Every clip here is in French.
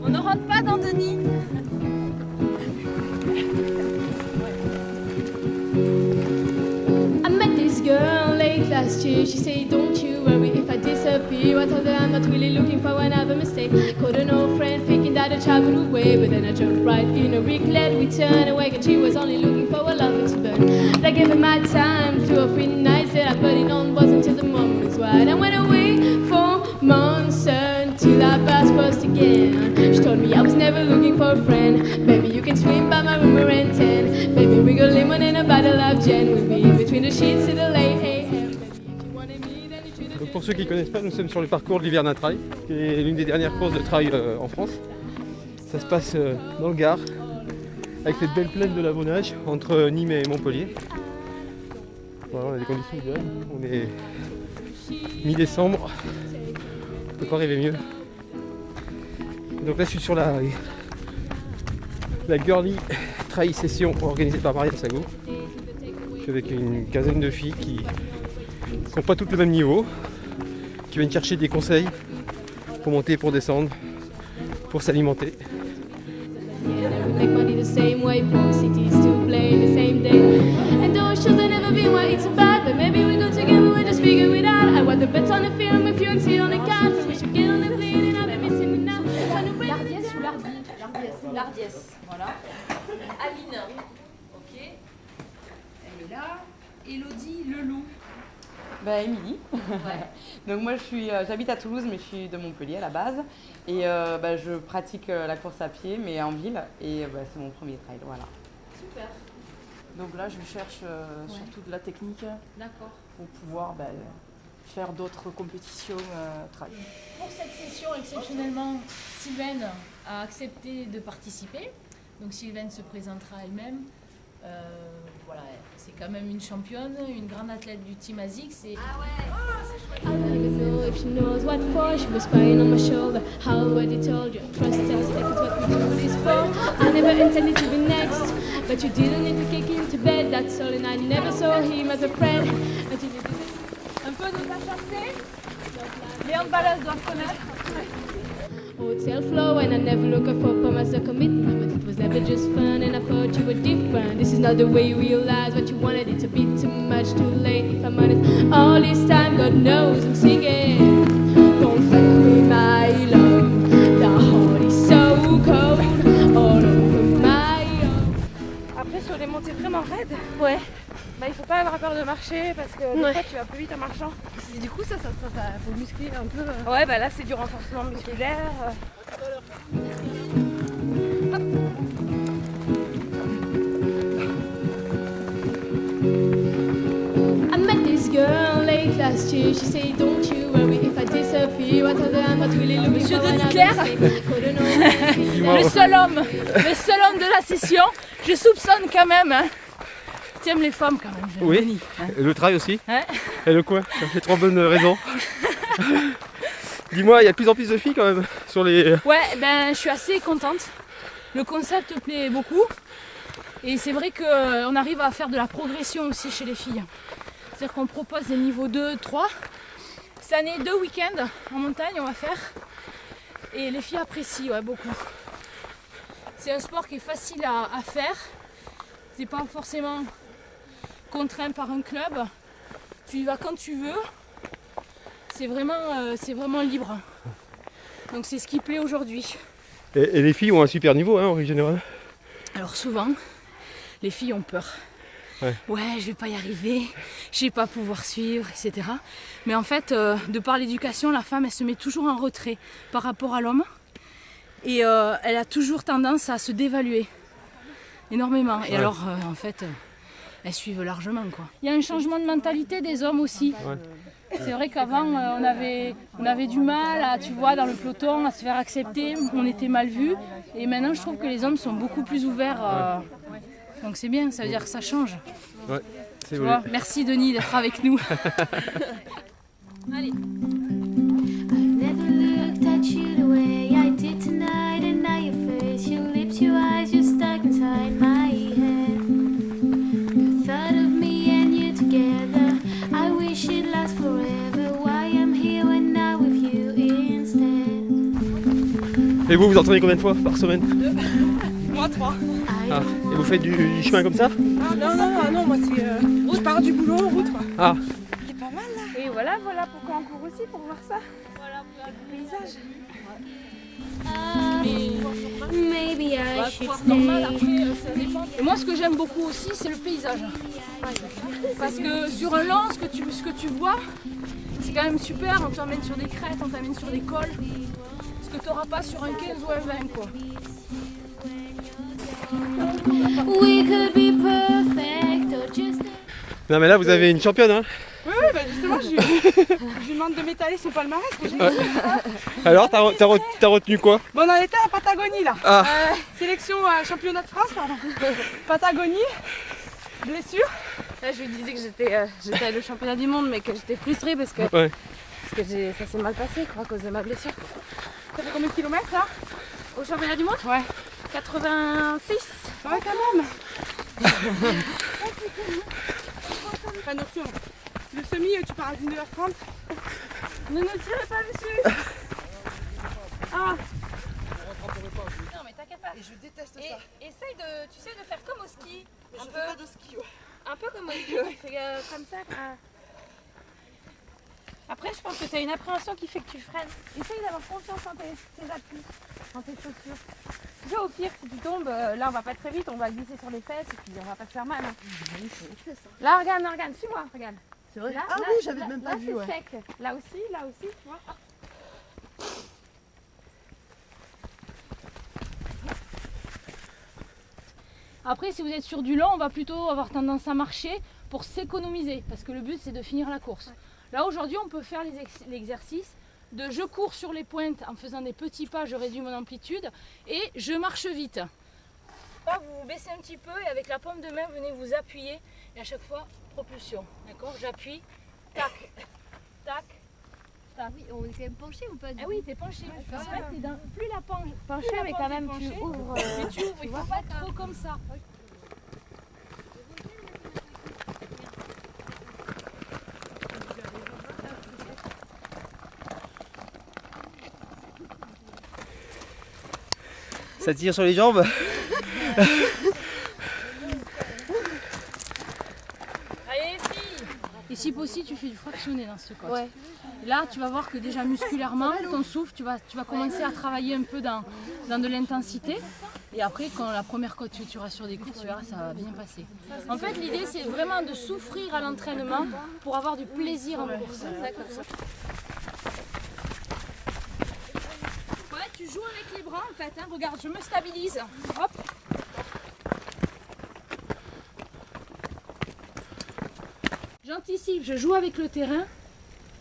On ne rentre pas dans Denis. I met this girl late last year. She said, don't you worry if I disappear. I told her I'm not really looking for another mistake. Called an old friend thinking that a child would away. But then I jumped right in a regret. We turned away and she was only looking for a lover to burn. I gave her my time, 2 or 3 nights that I put it on was until the moment was right. I went away for months until our paths crossed again. She told me I was never looking for a friend. Baby, you can swim by my room and 10. Baby, we got lemon and a bottle of gin. We'll be in between the sheets till the late AM. Baby, if you wanted me, then you should have. Donc pour ceux qui ne connaissent pas, nous sommes sur le parcours de l'Hivernat Trail, qui est l'une des dernières courses de trail en France. Ça se passe dans le Gard, avec cette belle plaine de l'Avonnage entre Nîmes et Montpellier. Voilà, on a des conditions idéales. On est mi-décembre, on ne peut pas rêver mieux. Donc là je suis sur la Girly Trail Session organisée par Marianne Sago. Je suis avec une quinzaine de filles qui n'ont pas toutes le même niveau, qui viennent chercher des conseils pour monter, pour descendre, pour s'alimenter. Make money the same way, 4 cities to play the same day. And those shows have never been why it's so bad. But maybe we go together, we just figure it out. I want the bet on the film if you and see on the couch. But we should get on the plane and I've been missing it now. L'ardiès ou l'ardiès? L'ardiès, voilà. Aline, ok. Elle est là. Élodie Leloup. Bah, Émilie. Ouais. Donc moi j'habite à Toulouse mais je suis de Montpellier à la base et je pratique la course à pied mais en ville et c'est mon premier trail, voilà. Super. Donc là, je cherche surtout de la technique D'accord. pour pouvoir faire d'autres compétitions trail. Pour cette session, exceptionnellement, Sylvaine a accepté de participer. Donc Sylvaine se présentera elle-même. Voilà, c'est quand même une championne, une grande athlète du Team ASICS. Ah ouais. I don't even know if she knows what for. She was crying on my shoulder. How already told you. Trust us, take it what we do this for. I never intended to be next, but you didn't need to kick him to bed. That's all, and I never saw him as a friend until you did it. Un peu de ta chassée. Les handballeuses doivent connaître. Hotel flow, and I never look for pom as a commitment, but it was never just fun, and I thought you were different. This is not the way you realize what you wanted. It's a bit too much, too late. If I'm honest, all this time, God knows I'm singing. Don't fuck with my love. The heart is so cold, all over my own. Après, sur les montées vraiment raides, ouais. Bah, il faut pas avoir peur de marcher parce que des fois tu vas plus vite en marchant. Du coup, ça faut muscler un peu. Ouais, bah là c'est du renforcement musculaire. I met this girl late last year. She said, don't you worry if I disappear. I told her I'm not really looking Monsieur for Denis another Claire. mistake. Couldn't know. Le seul homme de la session. Je soupçonne quand même. Hein. Tu aimes les femmes quand même, Oui, Denis, hein. et le trail aussi, Ouais. et le coin, ça fait 3 bonnes raisons. Dis-moi, il y a de plus en plus de filles quand même sur les... Ouais, ben je suis assez contente. Le concept plaît beaucoup. Et c'est vrai qu'on arrive à faire de la progression aussi chez les filles. C'est-à-dire qu'on propose des niveaux 2, 3. Cette année, 2 week-ends en montagne, on va faire. Et les filles apprécient beaucoup. C'est un sport qui est facile à faire. C'est pas forcément contraint par un club. Tu y vas quand tu veux. C'est vraiment libre. Donc c'est ce qui plaît aujourd'hui. Et les filles ont un super niveau en règle générale. Alors souvent, les filles ont peur. Ouais, Je vais pas y arriver, je vais pas pouvoir suivre, etc. Mais en fait, de par l'éducation, la femme, elle se met toujours en retrait par rapport à l'homme. Et elle a toujours tendance à se dévaluer énormément. Et alors, en fait, elles suivent largement, quoi. Il y a un changement de mentalité des hommes aussi. Ouais. C'est vrai qu'avant, on avait du mal, dans le peloton, à se faire accepter. On était mal vus. Et maintenant, je trouve que les hommes sont beaucoup plus ouverts. Donc c'est bien, ça veut dire que ça change. Ouais, c'est Tu vrai. vois, merci Denis d'être avec nous. Allez. I've never looked at you the way I did tonight, and now your face, your lips, your eyes, you're stuck inside my head. The thought of me and you together, I wish it lasts forever. Why I'm here when not with you instead. Et vous entraînez combien de fois par semaine? Moi 3. Ah. Et vous faites du chemin comme ça? Non, moi c'est. Je pars du boulot en route quoi. Ah. C'est pas mal là. Et voilà pourquoi on court aussi, pour voir ça. Voilà, le paysage. Maybe I should Normal, stay. après, ça dépend. Et moi, ce que j'aime beaucoup aussi, c'est le paysage. Parce que sur un long, ce que tu vois, c'est quand même super. On t'emmène sur des crêtes, on t'emmène sur des cols. Ce que tu n'auras pas sur un 15 ou un 20, quoi. We could be perfect or just. Non mais là vous avez une championne hein. Oui, bah justement, je lui demande de m'étaler son palmarès que j'ai. Alors t'as retenu quoi? Bon, on en était à Patagonie là. Ah. Sélection championnat de France, pardon. Patagonie, blessure. Là, je lui disais que j'étais le championnat du monde, mais que j'étais frustrée parce que, Ouais. ça s'est mal passé quoi, à cause de ma blessure. Ça fait combien de kilomètres là? Au championnat du monde? Ouais. 86. Ouais, quand même. Pas nocturne. Le semi, tu pars à 19h30. Ne nous tirez pas dessus. Ah. Non, mais t'inquiète pas. Et je déteste Et ça. essaye de faire comme au ski. Je fais pas de ski, ouais. Un peu comme au ski, c'est comme ça. Après, je pense que tu as une appréhension qui fait que tu freines. Essaye d'avoir confiance en tes appuis, en tes chaussures. Tu vois, au pire, si tu tombes, là on va pas très vite, on va glisser sur les fesses et puis on va pas te faire mal. Hein. Là, regarde, suis-moi, regarde. C'est vrai? Là, Ah là, oui, j'avais là, même là, pas vu, ouais. c'est sec. Là aussi, tu vois. Après, si vous êtes sur du long, on va plutôt avoir tendance à marcher pour s'économiser. Parce que le but, c'est de finir la course. Là, aujourd'hui, on peut faire l'exercice de je cours sur les pointes en faisant des petits pas, je réduis mon amplitude et je marche vite. Là, vous baissez un petit peu et avec la paume de main, venez vous appuyer et à chaque fois, propulsion. D'accord? J'appuie, tac, tac, tac. Oui, on est quand même penché ou pas? Ah oui, t'es penché. En fait, plus la Penché, mais quand même, tu ouvres. mais tu ouvres, il faut pas trop comme ça. Ça tire sur les jambes. Allez, fille. Et si possible, tu fais du fractionné dans ce côte. Ouais. Là, tu vas voir que déjà musculairement, ton souffle, tu vas commencer à travailler un peu dans de l'intensité. Et après, quand la première côte, tu auras sur des courses, tu verras, ça va bien passer. En fait, l'idée, c'est vraiment de souffrir à l'entraînement pour avoir du plaisir en course. Ouais, tu joues avec les bras, en fait. Hein. Regarde, je me stabilise. Hop. J'anticipe, je joue avec le terrain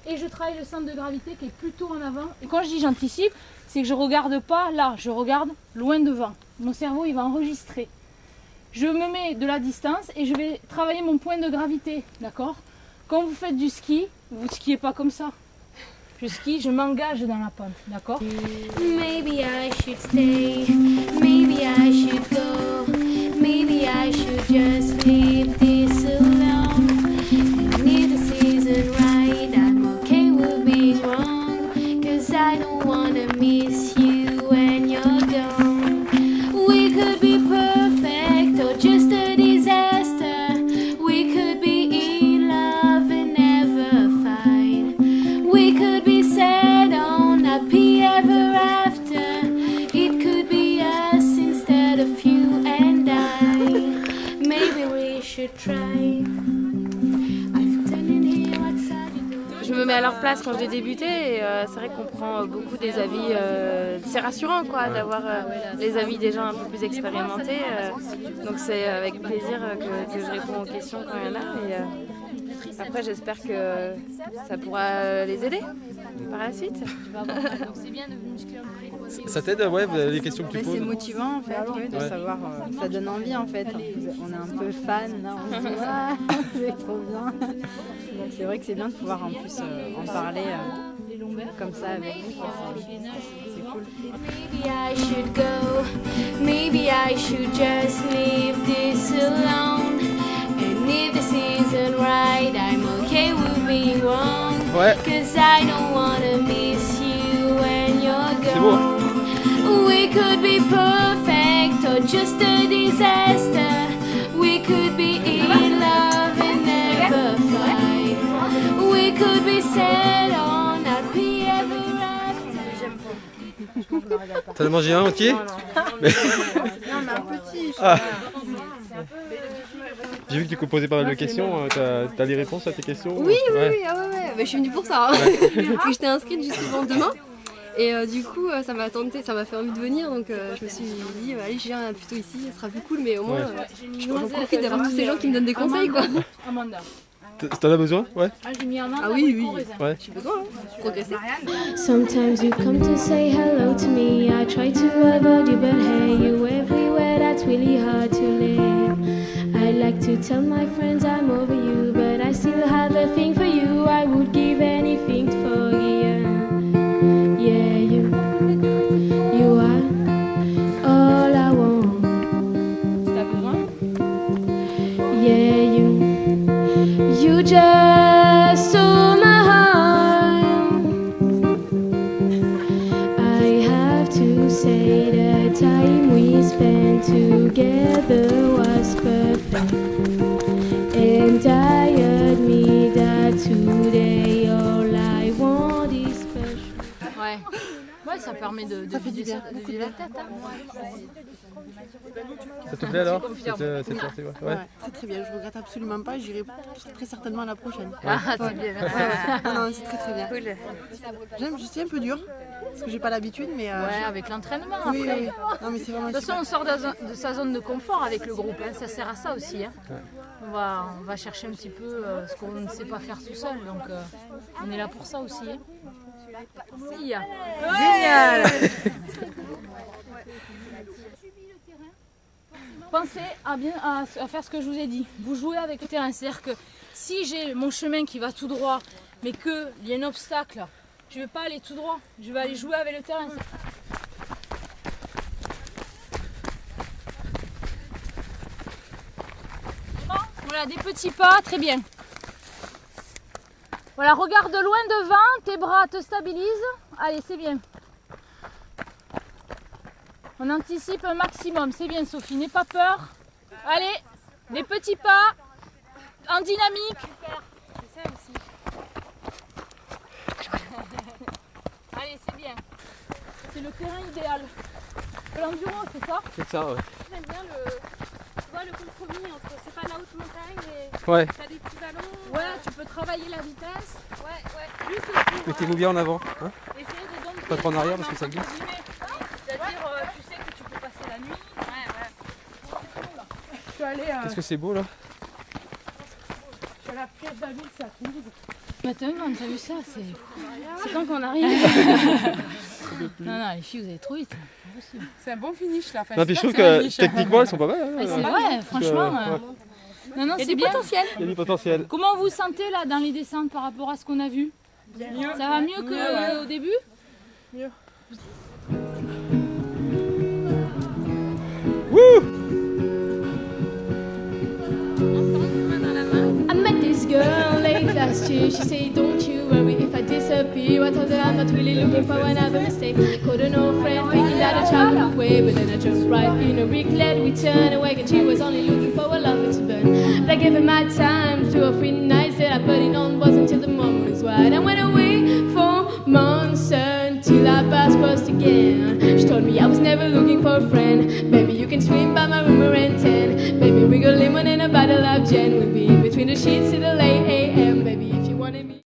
et je travaille le centre de gravité qui est plutôt en avant. Et quand je dis j'anticipe, c'est que je ne regarde pas là, je regarde loin devant. Mon cerveau, il va enregistrer. Je me mets de la distance et je vais travailler mon point de gravité, d'accord? Quand vous faites du ski, vous ne skiez pas comme ça. Je skie, je m'engage dans la pente, d'accord? Maybe I should stay, maybe I should go, maybe I should just leave this alone. And if this isn't right, I'm okay with being wrong, 'cause I don't wanna miss you when you're gone. We could be perfect or just a disaster. We could be in love and never fight. We could be sad on happy ever after. It could be us instead of you and I. Maybe we should try. I've turned in here outside your door. Je me mets à leur place quand j'ai débuté et c'est vrai qu'on prend beaucoup des avis, c'est rassurant quoi d'avoir les avis des gens un peu plus expérimentés. Donc c'est avec plaisir que je réponds aux questions quand il y en a. Et, après j'espère que ça pourra les aider par la suite. C'est bien de muscler un peu. Ça t'aide, ouais, les questions que tu Mais poses? c'est motivant en fait, oui, de Ouais. savoir, ça donne envie en fait. On est un peu fan, là, on se dit ah, c'est trop bien. Donc c'est vrai que c'est bien de pouvoir en plus en parler comme ça avec vous. Quoi. C'est cool. Maybe I should go, maybe I should just leave this alone. And if this isn't right, I'm okay with being wrong. Ouais. 'Cause I don't wanna miss you when you're C'est beau, hein. gone. could be perfect or just a disaster. We could be in love and never fight. We could be set on happy ever after. T'en as mangé un entier? Non, mais un petit. Ah. J'ai vu que tu posais pas mal de questions. T'as les réponses à tes questions? Oui, ouais. Bah, je suis venue pour ça. Hein. Parce que j'étais inscrite justement demain. Et du coup, ça m'a tenté, ça m'a fait envie de venir. Donc je me suis dit, allez, je viens plutôt ici, ça sera plus cool. Mais au moins, j'en profite d'avoir tous ces gens qui me donnent des conseils, quoi. Amanda. T'en as besoin? Ouais. Ah, j'ai mis Amanda. Ah oui. Ouais. J'ai besoin, hein. Progresser. Sometimes you come to say hello to me. I try to avoid you, but hey, you everywhere. That's really hard to live. I like to tell my friends I'm over you, but I still have a thing for you. I would give anything for you. Yeah, you are all I want. T'as besoin? Yeah, you just stole my heart. I have to say the time we spent together was perfect, and I admit that today all I want is special. Ouais. Ouais, ça permet de vider la tête. Ça te plaît alors cette sortie? Ouais. Très bien, je regrette absolument pas, j'irai très certainement à la prochaine. Ah, c'est bien, merci. Non, c'est très bien. J'aime, je suis un peu dur, parce que j'ai pas l'habitude, mais... Ouais, avec l'entraînement oui, après. oui. Non, mais c'est vraiment De toute façon, super. on sort de sa zone de confort avec le groupe, hein. Ça sert à ça aussi. Hein. On va chercher un petit peu ce qu'on ne sait pas faire tout seul, donc on est là pour ça aussi. Hein. Si. Génial. Pensez à faire ce que je vous ai dit. Vous jouez avec le terrain, c'est-à-dire que si j'ai mon chemin qui va tout droit, mais qu'il y a un obstacle, je ne vais pas aller tout droit, je vais aller jouer avec le terrain. Voilà, des petits pas, très bien. Voilà, regarde de loin devant, tes bras te stabilisent. Allez, c'est bien. On anticipe un maximum, c'est bien Sophie, n'aie pas peur. Allez, des petits pas en dynamique. Allez, c'est bien. C'est le terrain idéal. L'enduro, c'est ça? C'est ça, ouais. J'aime bien le compromis entre, c'est pas la haute montagne, mais Ouais. t'as des petits ballons. Ouais, tu peux travailler la vitesse. Ouais. Juste pour Mettez-vous bien en avant. Hein, essayer de donner pas trop en arrière parce que ça glisse. C'est-à-dire, tu sais que tu peux passer la nuit. Je suis allée Qu'est-ce que c'est beau là? à la pièce d'Aville, c'est à Toulouse. Maintenant, t'as vu ça? C'est quand qu'on arrive? Non, les filles, vous allez trop vite. C'est un bon finish là. Enfin, Non, puis je trouve que techniquement elles sont pas mal. Hein, C'est vrai, franchement. ouais. Non, c'est bien. Il y a du potentiel. Comment vous sentez là dans les descentes par rapport à ce qu'on a vu? mieux. Ça va mieux qu'au début? Mieux. I met this girl late last year. She said, don't you worry if I disappear. I told her I'm not really looking for another mistake. Called an old friend thinking that I traveled away, but then I jumped right in a regret. We turned away and she was only looking for a lover to burn. But I gave her my time, 2 or 3 nights that I put it on was until the moment was right. I went away for months until our paths crossed again. She told me I was never looking for a friend. Baby, you can swim by my room around 10. Baby, we got lemon and a bottle of gin. We'll be in between the sheets till the late AM. Baby, if you wanted me.